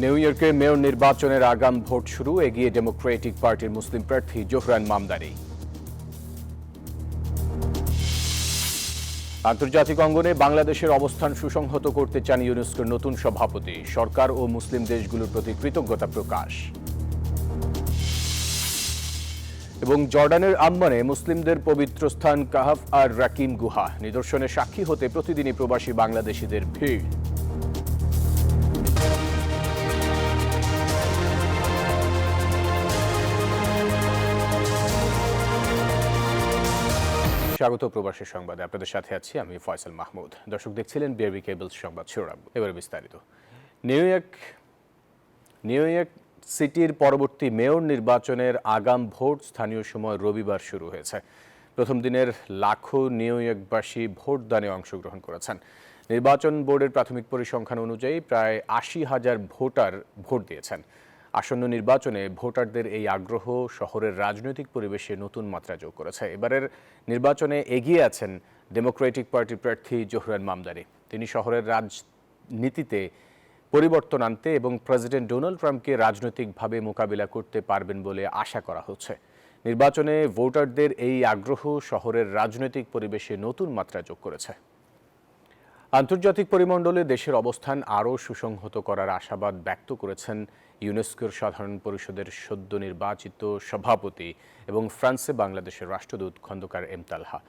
New ইয়র্কে mayor নির্বাচনের আগাম ভোট শুরু, এগিয়ে ডেমোক্রেটিক পার্টির মুসলিম প্রার্থী জোহরান মামদানি। আন্তর্জাতিক অঙ্গনে বাংলাদেশের অবস্থান সুসংহত করতে চান ইউনেস্কোর নতুন সভাপতি, সরকার ও মুসলিম দেশগুলোর প্রতি কৃতজ্ঞতা প্রকাশ। এবং জর্ডানের আম্মানে মুসলিমদের পবিত্র স্থান কাহাফ আর রাকিম গুহা নিদর্শনে সাক্ষী হতে প্রতিদিনই প্রবাসী বাংলাদেশিদের ভিড়। স্বাগত প্রবাসী সংবাদে, আপনাদের সাথে আছি আমি ফয়সাল মাহমুদ। দর্শক দেখছিলেন বিআরবি কেবলস সংবাদ শিরোনাম। এবারে বিস্তারিত। নিউ ইয়র্ক সিটির পরবর্তী মেয়র নির্বাচনের আগাম ভোট স্থানীয় সময় রবিবার শুরু হয়েছে। প্রথম দিনের লাখো নিউ ইয়র্কবাসী ভোটদানে অংশগ্রহণ করেছেন। নির্বাচন বোর্ডের প্রাথমিক পরিসংখ্যান অনুযায়ী প্রায় ৮০,০০০ ভোটার ভোট দিয়েছেন। আসন্ন নির্বাচনে ভোটারদের এই আগ্রহ শহরের রাজনৈতিক পরিবেশে নতুন মাত্রা যোগ করেছে। এবারের নির্বাচনে এগিয়ে আছেন ডেমোক্রেটিক পার্টির প্রার্থী জোহরান মামদানি। তিনি শহরের রাজনীতিতে পরিবর্তন আনতে এবং প্রেসিডেন্ট ডোনাল্ড ট্রাম্পকে রাজনৈতিকভাবে মোকাবিলা করতে পারবেন বলে আশা করা হচ্ছে। নির্বাচনে ভোটারদের এই আগ্রহ শহরের রাজনৈতিক পরিবেশে নতুন মাত্রা যোগ করেছে। আন্তর্জাতিক পরিমণ্ডলে দেশের অবস্থান আরও সুসংহত করার আশাবাদ ব্যক্ত করেছেন ইউনেস্কোর সাধারণ পরিষদের সদ্য নির্বাচিত সভাপতি এবং ফ্রান্সে বাংলাদেশের রাষ্ট্রদূত খন্দকার এম তালহা।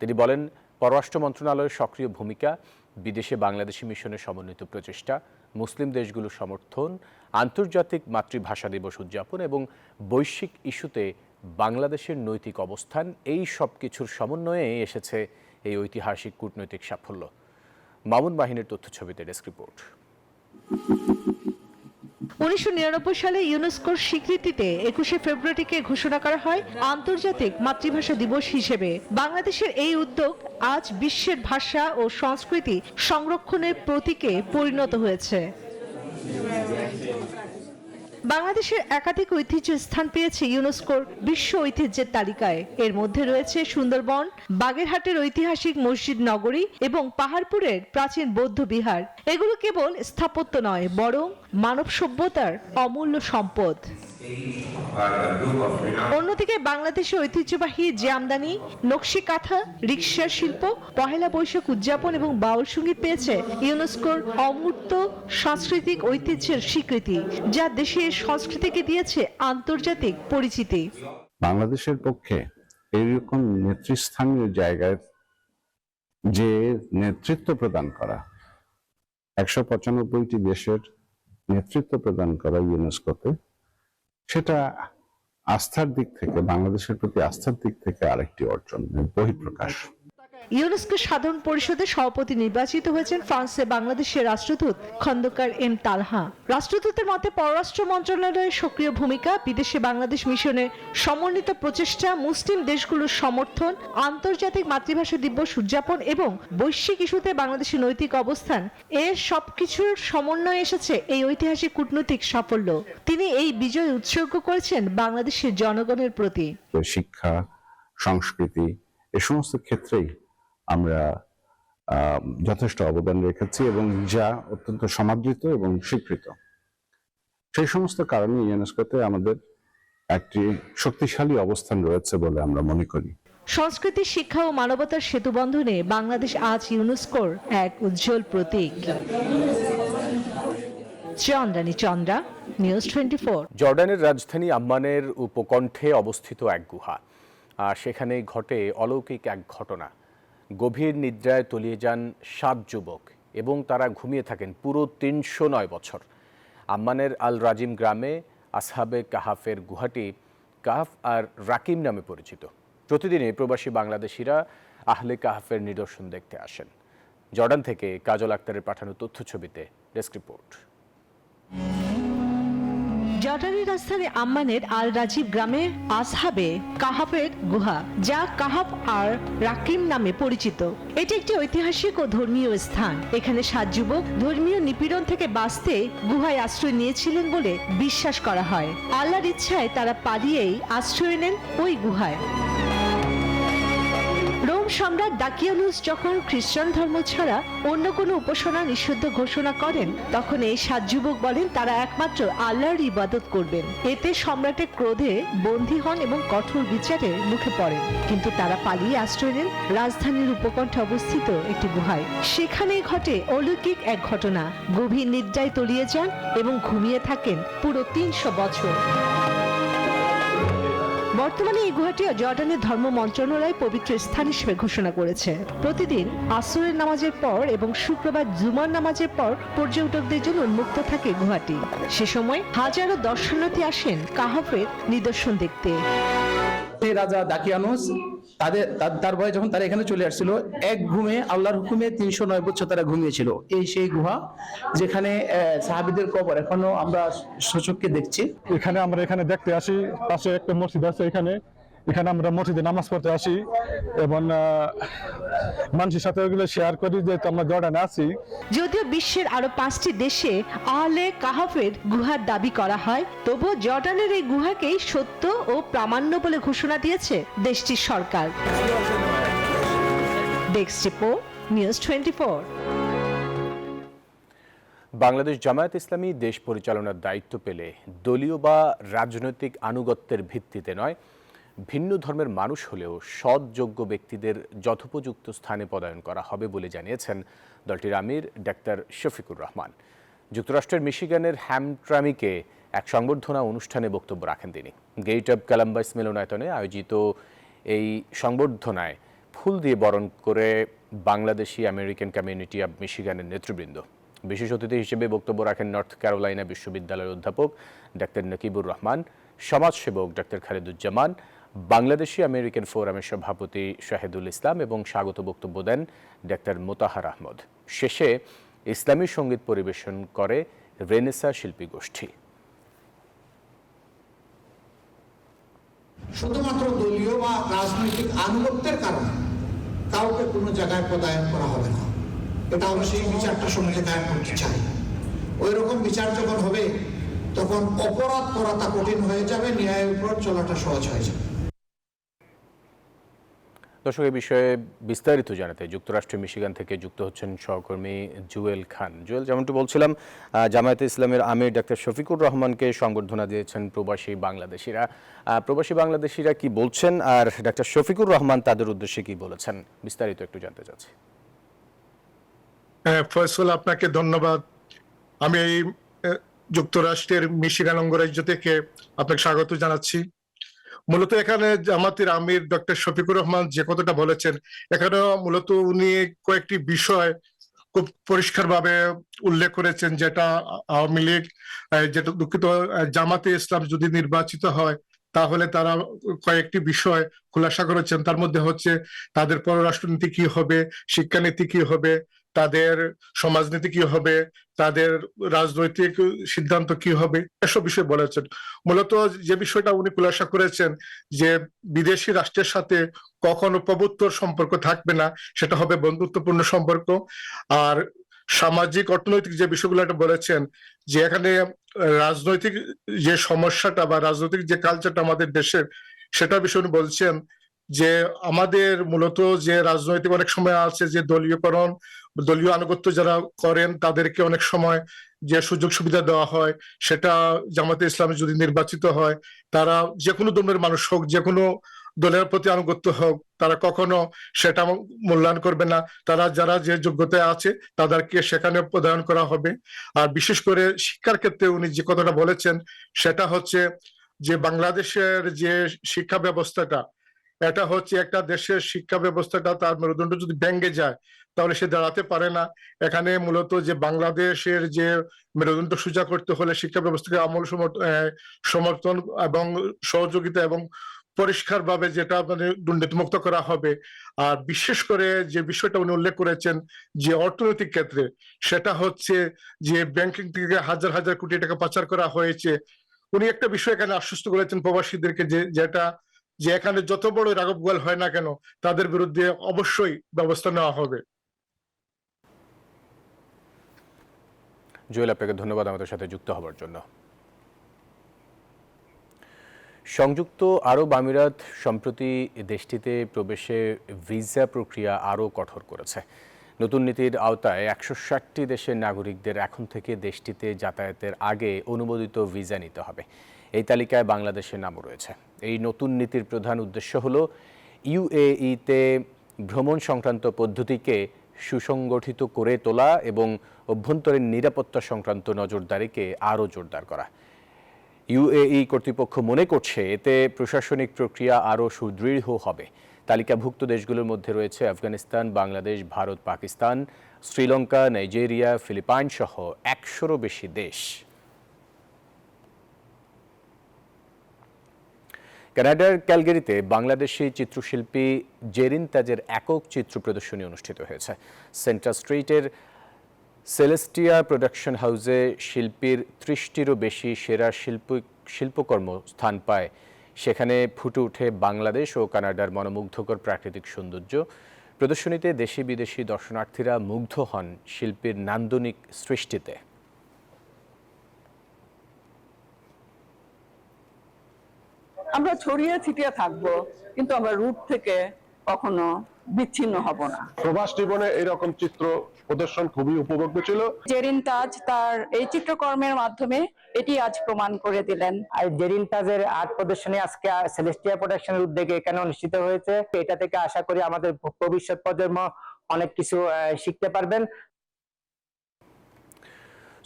তিনি বলেন, পররাষ্ট্র মন্ত্রণালয়ের সক্রিয় ভূমিকা, বিদেশে বাংলাদেশি মিশনের সমন্বিত প্রচেষ্টা, মুসলিম দেশগুলোর সমর্থন, আন্তর্জাতিক মাতৃভাষা দিবস উদযাপন এবং বৈশ্বিক ইস্যুতে বাংলাদেশের নৈতিক অবস্থান, এই সব কিছুর সমন্বয়ে এসেছে এই ঐতিহাসিক কূটনৈতিক সাফল্য। মামুন বাহিনীর তথ্যছবিতে ডেস্ক রিপোর্ট। 1999 সালে ইউনেস্কোর স্বীকৃতিতে 21শে ফেব্রুয়ারিকে ঘোষণা করা হয় আন্তর্জাতিক মাতৃভাষা দিবস হিসেবে। বাংলাদেশের এই উদ্যোগ আজ বিশ্বের ভাষা ও সংস্কৃতি সংরক্ষণের প্রতীকে পরিণত হয়েছে। বাংলাদেশের একাধিক ঐতিহ্য স্থান পেয়েছে ইউনেস্কোর বিশ্ব ঐতিহ্যের তালিকায়। এর মধ্যে রয়েছে সুন্দরবন, বাগেরহাটের ঐতিহাসিক মসজিদ নগরী এবং পাহাড়পুরের প্রাচীন বৌদ্ধ বিহার। এগুলো কেবল স্থাপত্য নয়, বরং মানব সভ্যতার অমূল্য সম্পদ। অন্যদিকে বাংলাদেশের ঐতিহ্যবাহী জামদানি, নকশি কাঁথা, রিকশা শিল্প, পহেলা বৈশাখ উদযাপন এবং বাউল সঙ্গীত পেয়েছে ইউনেস্কোর অমূর্ত সাংস্কৃতিক ঐতিহ্যের স্বীকৃতি, যা দেশের সংস্কৃতিকে দিয়েছে আন্তর্জাতিক পরিচিতি। বাংলাদেশের পক্ষে এইরকম নেতৃস্থানীয় জায়গায় যে নেতৃত্ব প্রদান করা, 195টি দেশের নেতৃত্ব প্রদান করা ইউনেস্কোতে, সেটা আস্থার দিক থেকে, বাংলাদেশের প্রতি আস্থার দিক থেকে আরেকটি অর্জন, বহিঃপ্রকাশ। ইউনেস্কো সাধারণ পরিষদের সভাপতি নির্বাচিত হয়েছেন ফ্রান্সে বাংলাদেশের রাষ্ট্রদূত খন্দকার এম তালহা। রাষ্ট্রদূতের মতে, পররাষ্ট্র মন্ত্রণালয়ের সক্রিয় ভূমিকা, বিদেশে বাংলাদেশ মিশনের সমন্বিত প্রচেষ্টা, মুসলিম দেশগুলোর সমর্থন, আন্তর্জাতিক মাতৃভাষা দিবস উদযাপন এবং বৈশ্বিক ইস্যুতে বাংলাদেশের নৈতিক অবস্থান, এর সবকিছুর সমন্বয়ে এসেছে এই ঐতিহাসিক কূটনৈতিক সাফল্য। তিনি এই বিজয় উৎসর্গ করেছেন বাংলাদেশের জনগণের প্রতি। শিক্ষা, সংস্কৃতি, এ সমস্ত ক্ষেত্রেই আমরা যথেষ্ট অবদান রেখেছি এবং যা অত্যন্ত সমাদৃত এবং স্বীকৃত। সেই সমস্ত কারণে ইউনেস্কোতে আমাদের একটি শক্তিশালী অবস্থান রয়েছে বলে আমরা মনে করি। সংস্কৃতি, শিক্ষা ও মানবতার সেতু বন্ধনে বাংলাদেশ আজ ইউনেস্কোর এক উজ্জ্বল প্রতীক। চন্দ্রা, নিউজ 24। জর্ডানের রাজধানী আম্মানের উপকণ্ঠে অবস্থিত এক গুহা, আর সেখানেই ঘটে অলৌকিক এক ঘটনা। গভীর নিদ্রায় তলিয়ে যান 7 যুবক এবং তারা ঘুমিয়ে থাকেন পুরো 309 বছর। আম্মানের আল রাজিম গ্রামে আসহাবে কাহাফের গুহাটি কাহাফ আর রাকিম নামে পরিচিত। প্রতিদিনই প্রবাসী বাংলাদেশিরা আহলে কাহাফের নিদর্শন দেখতে আসেন। জর্ডান থেকে কাজল আক্তারের পাঠানো তথ্যছবিতে ডেস্ক রিপোর্ট। জর্ডানের রাজধানী আম্মানের আল রাজিব গ্রামে আসহাবে কাহাফের গুহা, যা কাহাফ আর রাকিম নামে পরিচিত। এটি একটি ঐতিহাসিক ও ধর্মীয় স্থান। এখানে 7 যুবক ধর্মীয় নিপীড়ন থেকে বাঁচতে গুহায় আশ্রয় নিয়েছিলেন বলে বিশ্বাস করা হয়। আল্লাহর ইচ্ছায় তারা পালিয়েই আশ্রয় নেন ওই গুহায়। রোম সম্রাট দাকিয়ানুস যখন খ্রিস্টান ধর্ম ছাড়া অন্য কোনো উপাসনা নিষিদ্ধ ঘোষণা করেন, তখন এই 7 যুবক বলেন তারা একমাত্র আল্লাহর ইবাদত করবেন। এতে সম্রাটের ক্রোধে বন্দী হন এবং কঠোর বিচারের মুখে পড়েন, কিন্তু তারা পালিয়ে আশ্রয় নেন রাজধানীর উপকণ্ঠে অবস্থিত একটি গুহায়। সেখানেই ঘটে অলৌকিক এক ঘটনা। গভীর নিদ্রায় তলিয়ে যান এবং ঘুমিয়ে থাকেন পুরো 300 বছর। বর্তমানে এই গুহাটি জর্ডানের ধর্ম মন্ত্রণালয় পবিত্র স্থান হিসেবে ঘোষণা করেছে। প্রতিদিন আসরের নামাজের পর এবং শুক্রবার জুমার নামাজের পর পর্যটকদের জন্য উন্মুক্ত থাকে গুহাটি। সে সময় হাজারো দর্শনার্থী আসেন কাহাফের নিদর্শন দেখতে। রাজা দাকিয়ানুস তার ভয়ে যখন তারা এখানে চলে আসছিল, এক ঘুমে আল্লাহর হুকুমে 309 বছর তারা ঘুমিয়েছিল। এই সেই গুহা যেখানে সাহাবীদের কবর এখনো আমরা সচক্ষে দেখছি। আমরা এখানে দেখতে আসি, পাশে একটা মসজিদ আছে, এখানে আমরা মসজিদে নামাজ পড়তে আসি এবং মানুষের সাথে ওগুলো শেয়ার করি যে আমরা জর্ডানে আছি। যদিও বিশ্বের আরো 5টি দেশে আহলে কাহাফের গুহার দাবি করা হয়, তবুও জর্ডানের এই গুহাকেই সত্য ও প্রামাণ্য বলে ঘোষণা দিয়েছে দেশটির সরকার। Desk report, news 24। Bangladesh Jamaat Islami দেশ পরিচালনার দায়িত্ব পেলে দলীয় বা রাজনৈতিক আনুগত্যের ভিত্তিতে নয়, ভিন্ন ধর্মের মানুষ হলেও সৎ যোগ্য ব্যক্তিদের যথোপযুক্ত স্থানে পদায়ন করা হবে বলে জানিয়েছেন দলটির আমির ডাক্তার শফিকুর রহমান। যুক্তরাষ্ট্রের মিশিগানের হ্যামট্রামিকে এক সংবর্ধনা অনুষ্ঠানে বক্তব্য রাখেন তিনি। গেট অব কলাম্বাস মিলনায়তনে আয়োজিত এই সংবর্ধনায় ফুল দিয়ে বরণ করে বাংলাদেশি আমেরিকান কমিউনিটি অব মিশিগানের নেতৃবৃন্দ। বিশেষ অতিথি হিসেবে বক্তব্য রাখেন নর্থ ক্যারোলাইনা বিশ্ববিদ্যালয়ের অধ্যাপক ডাক্তার নকিবুর রহমান, সমাজসেবক ডাক্তার খালেদুজ্জামান, বাংলাদেশি আমেরিকান ফোরামের সভাপতি শাহেদুল ইসলাম এবং স্বাগত বক্তব্য দেন ডাক্তার মোতাহার আহমদ। শেষে ইসলামী সঙ্গীত পরিবেশন করে রেনেসা শিল্পী গোষ্ঠী। শুধুমাত্র দলীয় বা রাজনৈতিক আনুগত্যের কারণে কাউকে কোনো জায়গায় পদায়ন করা হবে না, এটা আমরা সেই বিচারটা সমাজে কায়েম করতে চাই। ওই রকম বিচার যখন হবে তখন অপরাধ করাটা কঠিন হয়ে যাবে, ন্যায়ের উপর চলাটা সহজ হয়ে যাবে। দর্শক, এই বিষয়ে বিস্তারিত জানাতে যুক্তরাষ্ট্রের মিশিগান থেকে যুক্ত হচ্ছেন সহকর্মী জুয়েল খান। জুয়েল, যেমনটি বলছিলাম, জামায়াতে ইসলামের আমির ডাক্তার শফিকুর রহমানকে সংবর্ধনা দিয়েছেন প্রবাসী বাংলাদেশিরা। প্রবাসী বাংলাদেশিরা কি বলছেন আর ডাক্তার শফিকুর রহমান তাদের উদ্দেশ্যে কি বলেছেন, বিস্তারিত একটু জানতে চাচ্ছি। ফয়সল, আপনাকে ধন্যবাদ। আমি এই যুক্তরাষ্ট্রের মিশিগান অঙ্গরাজ্য থেকে আপনাকে স্বাগত জানাচ্ছি। মূলত এখানে জামাতের আমির ডক্টর শফিকুর রহমান যে কথাটা বলেছেন, এখানে মূলত উনি কয়েকটি বিষয় খুব পরিষ্কারভাবে উল্লেখ করেছেন, যেটা আওয়ামী লীগ, যেটা দুঃখিত জামাতে ইসলাম যদি নির্বাচিত হয় তাহলে তারা কয়েকটি বিষয় খুলাসা করেছেন। তার মধ্যে হচ্ছে তাদের পররাষ্ট্রনীতি কি হবে, শিক্ষানীতি কি হবে, তাদের সমাজনীতি কি হবে, তাদের রাজনৈতিক সিদ্ধান্ত কি হবে, এসব বিষয় বলেছেন। মূলত যে বিষয়টা উনি খুলাসা করেছেন যে বিদেশি রাষ্ট্রের সাথে কখনো প্রভুত্বর সম্পর্ক থাকবে না, সেটা হবে বন্ধুত্বপূর্ণ সম্পর্ক। আর সামাজিক অর্থনৈতিক যে বিষয়গুলো বলেছেন, যে এখানে রাজনৈতিক যে সমস্যাটা বা রাজনৈতিক যে কালচারটা আমাদের দেশের, সেটা বিষয় উনি বলছেন যে আমাদের মূলত যে রাজনৈতিক অনেক সময় আছে যে দলীয়করণ, দলীয় আনুগত্য যারা করেন তাদেরকে অনেক সময় যে সুযোগ সুবিধা দেওয়া হয়, সেটা জামাতে ইসলামে যদি নির্বাচিত হয়, তারা যে কোনো ধর্মের মানুষ হোক, যে কোনো দলের প্রতি আনুগত্য হোক, তারা কখনো সেটা মূল্যায়ন করবে না। তারা যারা যে যোগ্যতায় আছে তাদেরকে সেখানে প্রদান করা হবে। আর বিশেষ করে শিক্ষার ক্ষেত্রে উনি যে কথাটা বলেছেন সেটা হচ্ছে যে বাংলাদেশের যে শিক্ষা ব্যবস্থাটা, এটা হচ্ছে একটা দেশের শিক্ষা ব্যবস্থাটা তার মেরুদণ্ড যদি ভেঙে যায় তাহলে সে দাঁড়াতে পারে না। এখানে মূলত যে বাংলাদেশের যে মেরুদণ্ড সোজা করতে হলে শিক্ষা ব্যবস্থাকে আমূল সমর্থন এবং সহযোগিতা এবং পরিষ্কারভাবে যেটা মানে দুর্নীতিমুক্ত করা হবে। আর বিশেষ করে যে বিষয়টা উনি উল্লেখ করেছেন যে অর্থনৈতিক ক্ষেত্রে, সেটা হচ্ছে যে ব্যাংকিং থেকে হাজার হাজার কোটি টাকা পাচার করা হয়েছে। উনি একটা বিষয় এখানে আশ্বস্ত করেছেন প্রবাসীদেরকে যেটা যে এখানে যত বড় রাঘব গোয়াল হয় না কেন তাদের বিরুদ্ধে অবশ্যই ব্যবস্থা নেওয়া হবে। জুয়েল, আপনাকে ধন্যবাদ আমাদের সাথে যুক্ত হওয়ার জন্য। সংযুক্ত আরব আমিরাত সম্প্রতি দেশটিতে প্রবেশে ভিসা প্রক্রিয়া আরও কঠোর করেছে। নতুন নীতির আওতায় 160টি দেশের নাগরিকদের এখন থেকে দেশটিতে যাতায়াতের আগে অনুমোদিত ভিসা নিতে হবে। এই তালিকায় বাংলাদেশের নামও রয়েছে। এই নতুন নীতির প্রধান উদ্দেশ্য হল ইউএইতে ভ্রমণ সংক্রান্ত পদ্ধতিকে সুসংগঠিত করে তোলা এবং অভ্যন্তরীণ নিরাপত্তা সংক্রান্ত নজরদারিকে আরও জোরদার করা। ইউএই কর্তৃপক্ষ মনে করছে এতে প্রশাসনিক প্রক্রিয়া আরও সুদৃঢ় হবে। তালিকাভুক্ত দেশগুলোর মধ্যে রয়েছে আফগানিস্তান, বাংলাদেশ, ভারত, পাকিস্তান, শ্রীলঙ্কা, নাইজেরিয়া, ফিলিপাইন সহ 100-রও বেশি দেশ। কানাডার ক্যালগারিতে বাংলাদেশি চিত্রশিল্পী জেরিন তাজের একক চিত্র প্রদর্শনী অনুষ্ঠিত হয়েছে। সেন্টার স্ট্রিটের সেলেস্টিয়া প্রোডাকশন হাউসে শিল্পীর 30টিরও বেশি সেরা শিল্পকর্ম স্থান পায়। সেখানে ফুটে ওঠে বাংলাদেশ ও কানাডার মনোমুগ্ধকর প্রাকৃতিক সৌন্দর্য। প্রদর্শনীতে দেশি বিদেশি দর্শনার্থীরা মুগ্ধ হন শিল্পীর নান্দনিক সৃষ্টিতে। আমরা ছড়িয়ে ছিটিয়ে থাকবো, কিন্তু আমরা রুট থেকে কখনো বিচ্ছিন্ন হব না। প্রবাস জীবনে এরকম চিত্র প্রদর্শন খুবই উপভোগ্য ছিল। জেরিন তাজ তার এই চিত্রকর্মের মাধ্যমে এটি আজ প্রমাণ করে দিলেন। আর জেরিন তাজের আর্ট প্রদর্শনী আজকে সেলেস্টিয়া প্রোডাকশনের উদ্যোগে এখানে অনুষ্ঠিত হয়েছে। এটা থেকে আশা করি আমাদের ভবিষ্যৎ প্রজন্ম অনেক কিছু শিখতে পারবেন।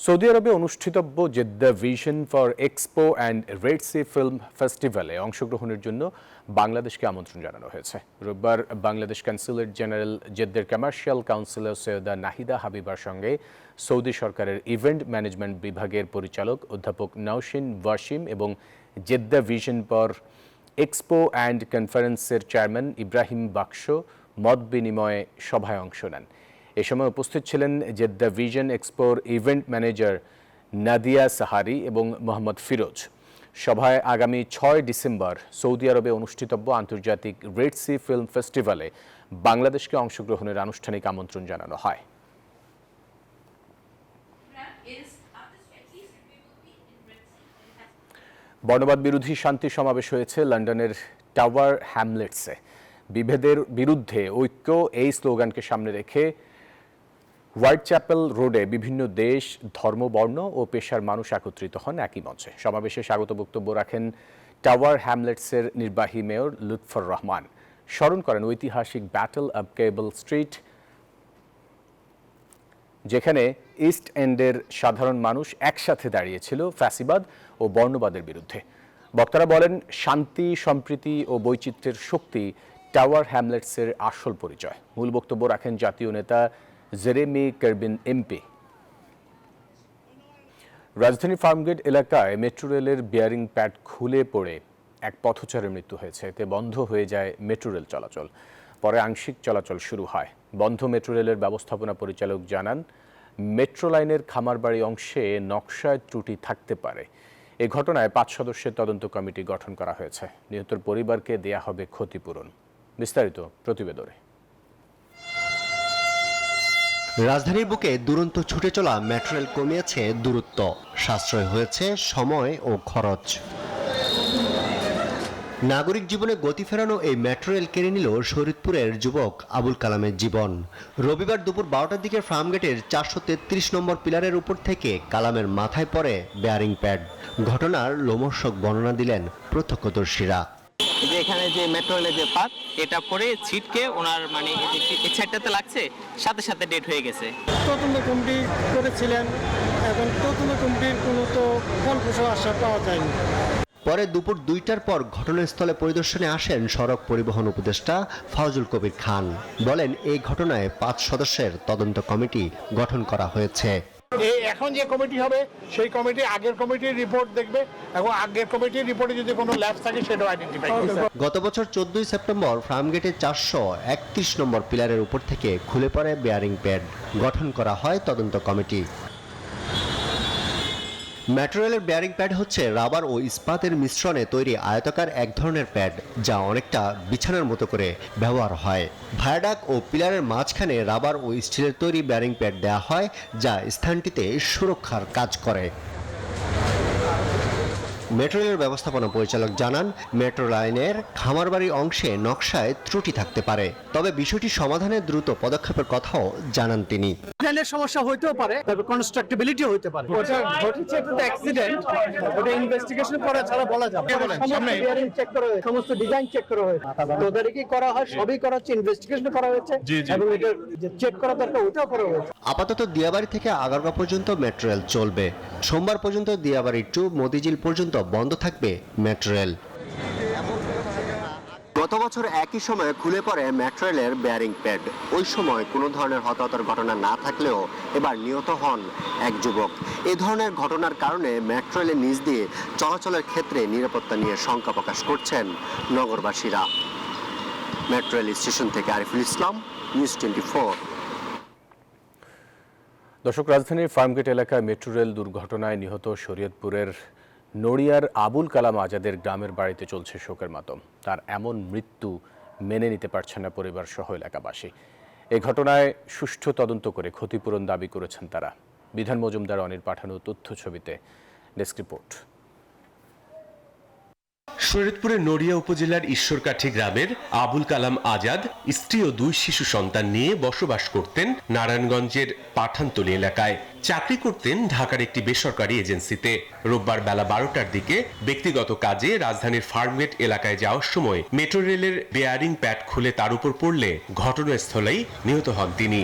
সৌদি আরবে অনুষ্ঠিতব্য Jeddah vision for expo and red sea film ফেস্টিভ্যালে অংশগ্রহণের জন্য বাংলাদেশকে আমন্ত্রণ জানানো হয়েছে। রোববার বাংলাদেশ কনসুলেট জেনারেল জেদ্দার কমার্শিয়াল কাউন্সিলর সৈয়দা নাহিদা হাবিবার সঙ্গে সৌদি সরকারের ইভেন্ট ম্যানেজমেন্ট বিভাগের পরিচালক অধ্যাপক নওশিন ওয়াসিম এবং Jeddah vision for expo and কনফারেন্সের চেয়ারম্যান ইব্রাহিম বাক্স মত বিনিময়ে সভায় অংশ নেন। এ সময় উপস্থিত ছিলেন জেদ্দা ভিশন এক্সপোর ইভেন্ট ম্যানেজার নাদিয়া সাহারি এবং মোহাম্মদ ফিরোজ। সভায় আগামী 6 ডিসেম্বর সৌদি আরবে অনুষ্ঠিতব্য আন্তর্জাতিক রেড সি ফিল্ম ফেস্টিভ্যালে বাংলাদেশকে অংশগ্রহণের আনুষ্ঠানিক আমন্ত্রণ জানানো হয়। বর্ণবাদ বিরোধী শান্তি সমাবেশ হয়েছে লন্ডনের টাওয়ার হ্যামলেটসে। বিভেদের বিরুদ্ধে ঐক্য এই স্লোগানকে সামনে রেখে হোয়াইট চ্যাপেল রোডে বিভিন্ন দেশ, ধর্ম, বর্ণ ও পেশার মানুষ একত্রিত হন একই মঞ্চে। সমাবেশে স্বাগত বক্তব্য রাখেন টাওয়ার হ্যামলেটসের নির্বাহী মেয়র লুৎফর রহমান। স্মরণ করেন ঐতিহাসিক ব্যাটল অব কেবল স্ট্রিট, যেখানে ইস্ট এন্ডের সাধারণ মানুষ একসাথে দাঁড়িয়েছিল ফ্যাসিবাদ ও বর্ণবাদের বিরুদ্ধে। বক্তারা বলেন, শান্তি, সম্প্রীতি ও বৈচিত্র্যের শক্তি টাওয়ার হ্যামলেটসের আসল পরিচয়। মূল বক্তব্য রাখেন জাতীয় নেতা জেরেমি কারবিন এমপি। রাজধানীর ফার্মগেট এলাকায় মেট্রো রেলের বিয়ারিং প্যাড খুলে পড়ে এক পথচারীর মৃত্যু হয়েছে। এতে বন্ধ হয়ে যায় মেট্রো রেল চলাচল। পরে আংশিক চলাচল শুরু হয়। বন্ধ মেট্রো রেলের ব্যবস্থাপনা পরিচালক জানান, মেট্রো লাইনের খামারবাড়ি অংশে নকশায় ত্রুটি থাকতে পারে। এ ঘটনায় 5 সদস্যের তদন্ত কমিটি গঠন করা হয়েছে। নিহতের পরিবারকে দেয়া হবে ক্ষতিপূরণ। বিস্তারিত প্রতিবেদনে। রাজধানীর বুকে দুরন্ত ছুটে চলা মেট্রো রেল কমিয়েছে দূরত্ব, সাশ্রয় হয়েছে সময় ও খরচ। নাগরিক জীবনে গতি ফেরানো এই মেট্রো রেল কেড়ে নিল শরীয়তপুরের যুবক আবুল কালামের জীবন। রবিবার দুপুর 12টার দিকে ফার্মগেটের 433 নম্বর পিলারের উপর থেকে কালামের মাথায় পড়ে বেয়ারিং প্যাড। ঘটনার লোমহর্ষক বর্ণনা দিলেন প্রত্যক্ষদর্শীরা। যে এখানে যে মেট্রো রেলের যে পাত, এটা পরে ছিটকে ওনার মানে এই সাইডটাতে লাগছে, সাথে সাথে ডেট হয়ে গেছে। তদন্ত কমিটি করেছিলেন, এখন তদন্ত কমিটির কোনো তো ফলপ্রসূ আশা পাওয়া যায়নি। পরে দুপুর 2টার পর ঘটনাস্থলে পরিদর্শনে আসেন সড়ক পরিবহন উপদেষ্টা ফাউজুল কবির খান। বলেন, এই ঘটনায় 5 সদস্যের তদন্ত কমিটি গঠন করা হয়েছে। এখন যে কমিটি হবে সেই কমিটি আগের কমিটির রিপোর্ট দেখবে এবং আগের কমিটির রিপোর্টে যদি কোনো ল্যাপস থাকে সেটাও আইডেন্টিফাই করবে। গত বছর 14 সেপ্টেম্বর ফার্মগেটের 431 নম্বর পিলারের উপর থেকে খুলে পড়ে বেয়ারিং প্যাড। গঠন করা হয় তদন্ত কমিটি। মেট্রো রেলের বেয়ারিং প্যাড হচ্ছে রাবার ও ইস্পাতের মিশ্রণে তৈরি আয়তাকার এক ধরনের প্যাড, যা অনেকটা বিছানার মতো করে ব্যবহার হয়। ভায়াডাক ও পিলারের মাঝখানে রাবার ও স্টিলের তৈরি বেয়ারিং প্যাড দেওয়া হয়, যা স্থানটিতে সুরক্ষার কাজ করে। মেট্রো রেলের ব্যবস্থাপনা পরিচালক জানান, মেট্রো লাইনের খামারবাড়ি অংশে নকশায় ত্রুটি থাকতে পারে, তবে বিষয়টি সমাধানে দ্রুত পদক্ষেপের কথাও জানান তিনি। ট্রেনের সমস্যা হইতেও পারে, তবে কনস্ট্রাক্টেবিলিটি হইতে পারে। ওটা ঘটেছে একটা অ্যাক্সিডেন্ট, ওটা ইনভেস্টিগেশন করা ছাড়া বলা যাবে না। সমস্ত বিয়ারিং চেক করা হয়েছে, সমস্ত ডিজাইন চেক করা হয়েছে, তদারকি করা হয়, সবই করা হচ্ছে, ইনভেস্টিগেশন করা হয়েছে এবং এটা যে চেক করা দরকার ওটাও করা হয়েছে। আপাতত দিয়াবাড়ি থেকে আগারগাঁও পর্যন্ত মেট্রো রেল চলবে। সোমবার পর্যন্ত দিয়াবাড়ি টু মতিঝিল পর্যন্ত বন্ধ থাকবে মেট্রো রেল। গত বছর একই সময়ে খুলে পড়ে মেট্রো রেলের বেয়ারিং প্যাড। ওই সময় কোনো ধরনের হতাহতের ঘটনা না থাকলেও এবার নিহত হন এক যুবক। এই ধরনের ঘটনার কারণে মেট্রো রেলের নিচ দিয়ে চলাচলের ক্ষেত্রে নিরাপত্তা নিয়ে শঙ্কা প্রকাশ করছেন নগরবাসীরা। মেট্রো রেল স্টেশন থেকে আরিফুল ইসলাম, নিউজ 24। দর্শক, রাজধানীর ফার্মগেট এলাকায় মেট্রো রেল দুর্ঘটনায় নিহত শরীয়তপুরের নড়িয়ার আবুল কালাম আজাদের গ্রামের বাড়িতে চলছে শোকের মাতম। তার এমন মৃত্যু মেনে নিতে পারছেন না পরিবার সহ এলাকাবাসী। এই ঘটনায় সুষ্ঠু তদন্ত করে ক্ষতিপূরণ দাবি করেছেন তারা। বিধান মজুমদার অনির পাঠানো তথ্য ছবিতে ডেস্ক রিপোর্ট। শরীয়তপুরের নড়িয়া উপজেলার ঈশ্বরকাঠি গ্রামের আবুল কালাম আজাদ স্ত্রী ও 2 শিশু সন্তান নিয়ে বসবাস করতেন নারায়ণগঞ্জের পাঠানতলী এলাকায়। চাকরি করতেন ঢাকার একটি বেসরকারি এজেন্সিতে। রোববার বেলা 12টার দিকে ব্যক্তিগত কাজে রাজধানীর ফার্মগেট এলাকায় যাওয়ার সময় মেট্রো রেলের বেয়ারিং প্যাড খুলে তার উপর পড়লে ঘটনাস্থলেই নিহত হন তিনি।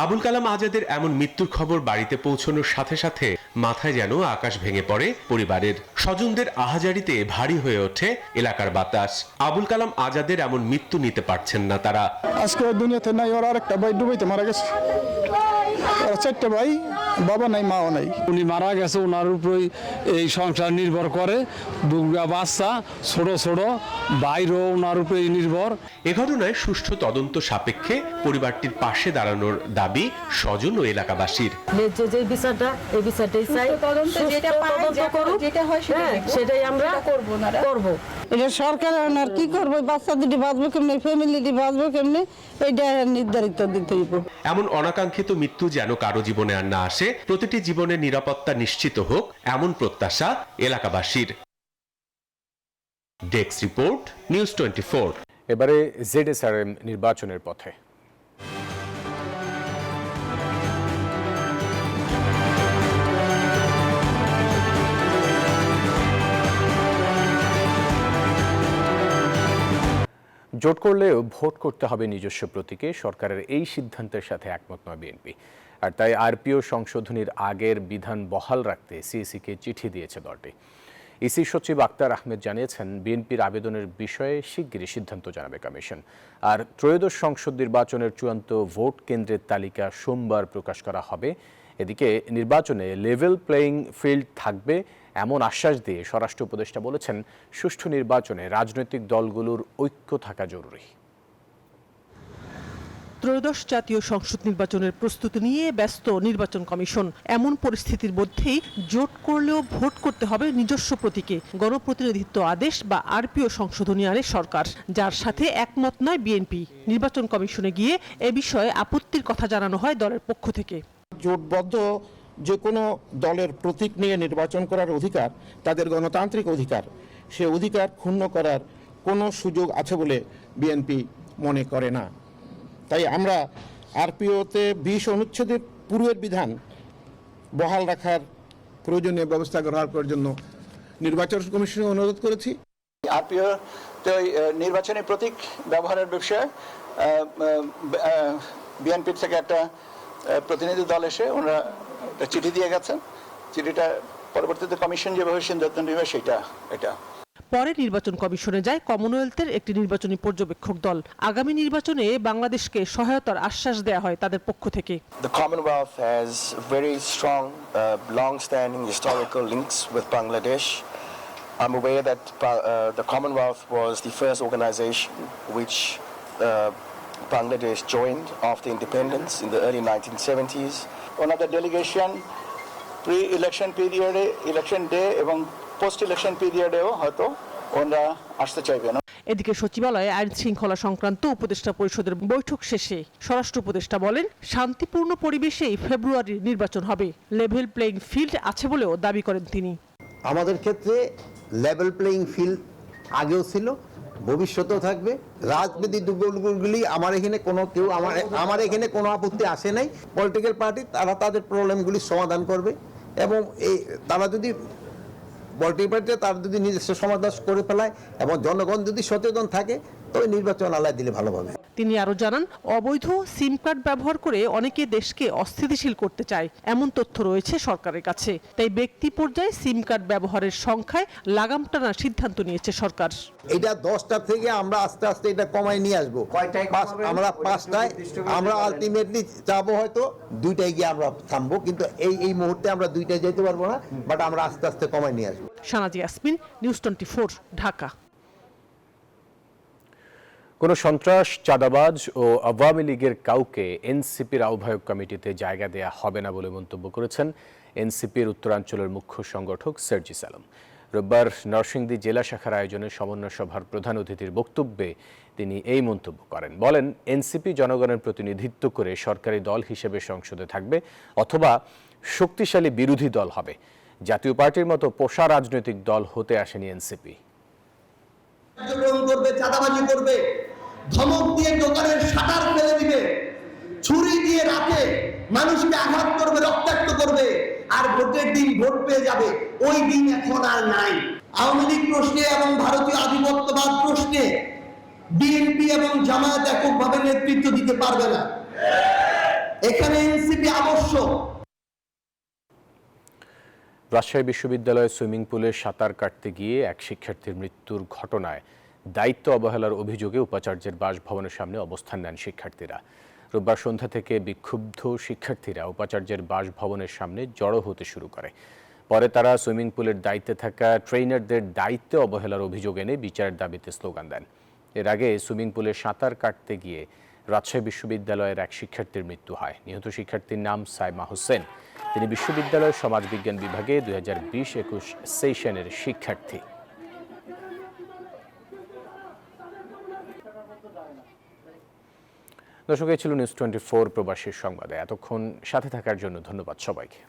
আবুল কালাম আজাদের এমন মৃত্যুর খবর বাড়িতে পৌঁছানোর সাথে সাথে মাথায় যেন আকাশ ভেঙে পড়ে পরিবারের। স্বজনদের আহাজারিতে ভারী হয়ে ওঠে এলাকার বাতাস। আবুল কালাম আজাদের এমন মৃত্যু নিতে পারছেন না তারা। আজকে দুনিয়াতে নাই, ওর আরেকটা ভাই ডুবাইতে মারা গেছে। ওরা 4টা ভাই, বাবা নাই, মাও নাই। উনি মারা গেছে, ওনার উপরেই এই সংসার নির্ভর করে। দুর্গা বাচ্চা, ছোট ছোট বাইরও ওনার উপরেই নির্ভর। এ ঘটনায় সুষ্ঠু তদন্ত সাপেক্ষে পরিবারটির পাশে দাঁড়ানোর দাবি স্বজন ও এলাকাবাসীর। যে বিচারটা, এই বিচারটাই চাই, তদন্ত করুক, সেটাই আমরা করব। এটা সরকার আর কি করবো, বাচ্চা দুটি বাঁচবো কেমনি, ফ্যামিলিটি বাঁচবো কেমনি, এইটা নির্ধারিত দিতে হইব। এমন অনাকাঙ্ক্ষিত মৃত্যু যেন কারো জীবনে আর না আসে, প্রতিটি জীবনের নিরাপত্তা নিশ্চিত হোক, এমন প্রত্যাশা এলাকাবাসীর। Desk report, news 24। এবারে জেডএসআরএম নির্বাচনের পথে। জোট করলেও ভোট করতে হবে নিজস্ব প্রতীকে। সরকারের এই সিদ্ধান্তের সাথে একমত নয় বিএনপি। আর তাই আরপিও সংশোধনীর আগের বিধান বহাল রাখতে সিইসিকে চিঠি দিয়েছে দলটি। ইসি সচিব আক্তার আহমেদ জানিয়েছেন, বিএনপির আবেদনের বিষয়ে শিগগিরই সিদ্ধান্ত জানাবে কমিশন। আর ত্রয়োদশ সংসদ নির্বাচনের চূড়ান্ত ভোট কেন্দ্রের তালিকা সোমবার প্রকাশ করা হবে। এদিকে নির্বাচনে লেভেল প্লেয়িং ফিল্ড থাকবে এমন আশ্বাস দিয়ে স্বরাষ্ট্র উপদেষ্টা বলেছেন, সুষ্ঠু নির্বাচনে রাজনৈতিক দলগুলোর ঐক্য থাকা জরুরি। ত্রয়োদশ জাতীয় সংসদ নির্বাচনের প্রস্তুতি নিয়ে ব্যস্ত নির্বাচন কমিশন। এমন পরিস্থিতির মধ্যেই জোট করলেও ভোট করতে হবে নিজস্ব প্রতীকে গণপ্রতিনিধিত্ব আদেশ বা আরপিও সংশোধনী আনে সরকার, যার সাথে একমত নয় বিএনপি। নির্বাচন কমিশনে গিয়ে এ বিষয়ে আপত্তির কথা জানানো হয় দলের পক্ষ থেকে। জোটবদ্ধ যে কোনো দলের প্রতীক নিয়ে নির্বাচন করার অধিকার তাদের গণতান্ত্রিক অধিকার। সে অধিকার ক্ষুণ্ণ করার কোনো সুযোগ আছে বলে বিএনপি মনে করে না। তাই আমরা আরপিওতে 20 অনুচ্ছেদের পূর্বের বিধান বহাল রাখার প্রয়োজনীয় ব্যবস্থা গ্রহণ করার জন্য নির্বাচন কমিশনে অনুরোধ করেছি। আরপিওতে নির্বাচনী প্রতীক ব্যবহারের বিষয়ে বিএনপির থেকে একটা প্রতিনিধি দল এসে ওনারা চিঠি দিয়ে গেছেন। চিঠিটা পরবর্তীতে কমিশন যেভাবে সিদ্ধান্ত নেবে এটা পরে নির্বাচন কমিশনে যায় কমনওয়েলথের একটি নির্বাচনী পর্যবেক্ষক দল। আগামী নির্বাচনে বাংলাদেশকে সহায়তার আশ্বাস দেয়া হয় তাদের পক্ষ থেকে। The Commonwealth has very strong, long-standing historical links with Bangladesh. I'm aware that the Commonwealth was the first organization which Bangladesh joined after independence in the early 1970s. ওনাদের ডেলিগেশন প্রি-ইলেকশন পিরিয়ডে, ইলেকশন ডে এবং post election পিরিয়ডেও হয়তো ওনারা আসতে চাইবেন। এদিকে সচিবালয়ে আইন শৃঙ্খলা সংক্রান্ত উপদেষ্টা পরিষদের বৈঠক শেষে স্বরাষ্ট্র উপদেষ্টা বলেন, শান্তিপূর্ণ পরিবেশেই ফেব্রুয়ারির নির্বাচন হবে। লেভেল প্লেইং ফিল্ড আছে বলেও দাবি করেন তিনি। আমাদের ক্ষেত্রে লেভেল প্লেইং ফিল্ড আগেও ছিল, ভবিষ্যতেও থাকবে। রাজনৈতিক দলগুলি আমার এখানে কোনো আপত্তি আসে নাই। পলিটিক্যাল পার্টি তারা তাদের প্রবলেমগুলি সমাধান করবে এবং তারা যদি পলিটিক্যাল পার্টি তারা যদি নিজস্ব সমাধান করে ফেলায় এবং জনগণ যদি সচেতন থাকে তবে নির্বাচন আল্লাহ দিলে ভালো হবে। তিনি আরো জানান, অবৈধ সিম কার্ড ব্যবহার করে অনেকে দেশকে অস্থিতিশীল করতে চায় এমন তথ্য রয়েছে সরকারের কাছে। তাই ব্যক্তি পর্যায়ে সিম কার্ড ব্যবহারের সংখ্যায় লাগাম টানার সিদ্ধান্ত নিয়েছে সরকার। এটা 10টা থেকে আমরা আস্তে আস্তে এটা কমায় নিয়ে আসবো। আমরা 5টায় আমরা আলটিমেটলি যাবো, হয়তো 2টায় গিয়ে আমরা থামবো, কিন্তু এই মুহূর্তে আমরা 2টায় যেতে পারবো না, বাট আমরা আস্তে আস্তে কমায় নিয়ে আসবো। সানাজি ইয়াসমিন, নিউজ 24, ঢাকা। কোনো সন্ত্রাস, চাঁদাবাজ ও আওয়ামী লীগের কাউকে এনসিপির আহ্বায়ক কমিটিতে জায়গা দেয়া হবে না বলে মন্তব্য করেছেন এনসিপির উত্তরাঞ্চলের মুখ্য সংগঠক সার্জিস আলম। রোববার নরসিংদী জেলা শাখার আয়োজনে সমন্বয় সভার প্রধান অতিথির বক্তব্যে তিনি এই মন্তব্য করেন। বলেন, এনসিপি জনগণের প্রতিনিধিত্ব করে সরকারি দল হিসেবে সংসদে থাকবে অথবা শক্তিশালী বিরোধী দল হবে। জাতীয় পার্টির মতো পোষা রাজনৈতিক দল হতে আসেনি এনসিপি। করবে, চাঁদাবাজি করবে, ধমক দিয়ে দোকানের শাটার ফেলে দিবে, ছুরি দিয়ে রাতে মানুষকে আঘাত করবে, রক্তাক্ত করবে, আর ভোটের দিন ভোট পেয়ে যাবে, ওই দিন এখন আর নাই। আওয়ামী লীগ প্রশ্নে এবং ভারতীয় আধিপত্যবাদ প্রশ্নে বিএনপি এবং জামায়াত এককভাবে নেতৃত্ব দিতে পারবে না। এখানে এনসিপি আবশ্যক। রাজশাহী বিশ্ববিদ্যালয়ে সুইমিং পুলে সাঁতার কাটতে গিয়ে এক শিক্ষার্থীর মৃত্যুর ঘটনায় দায়িত্ব অবহেলার অভিযোগে উপাচার্যের বাসভবনের সামনে অবস্থান নেন শিক্ষার্থীরা। রোববার সন্ধ্যা থেকে বিক্ষুব্ধ শিক্ষার্থীরা উপাচার্যের বাসভবনের সামনে জড়ো হতে শুরু করে। পরে তারা সুইমিং পুলের দায়িত্বে থাকা ট্রেইনারদের দায়িত্ব অবহেলার অভিযোগ এনে বিচারের দাবিতে স্লোগান দেন। এর আগে সুইমিং পুলে সাঁতার কাটতে গিয়ে রাজশাহী বিশ্ববিদ্যালয়ের এক শিক্ষার্থীর মৃত্যু হয়। নিহত শিক্ষার্থীর নাম সাইমা হোসেন। তিনি বিশ্ববিদ্যালয়ের সমাজবিজ্ঞান বিভাগে 2020-21 সেশনের শিক্ষার্থী। দর্শক, এই ছিল নিউজ 24 প্রবাসীর সংবাদে। এতক্ষণ সাথে থাকার জন্য ধন্যবাদ সবাইকে।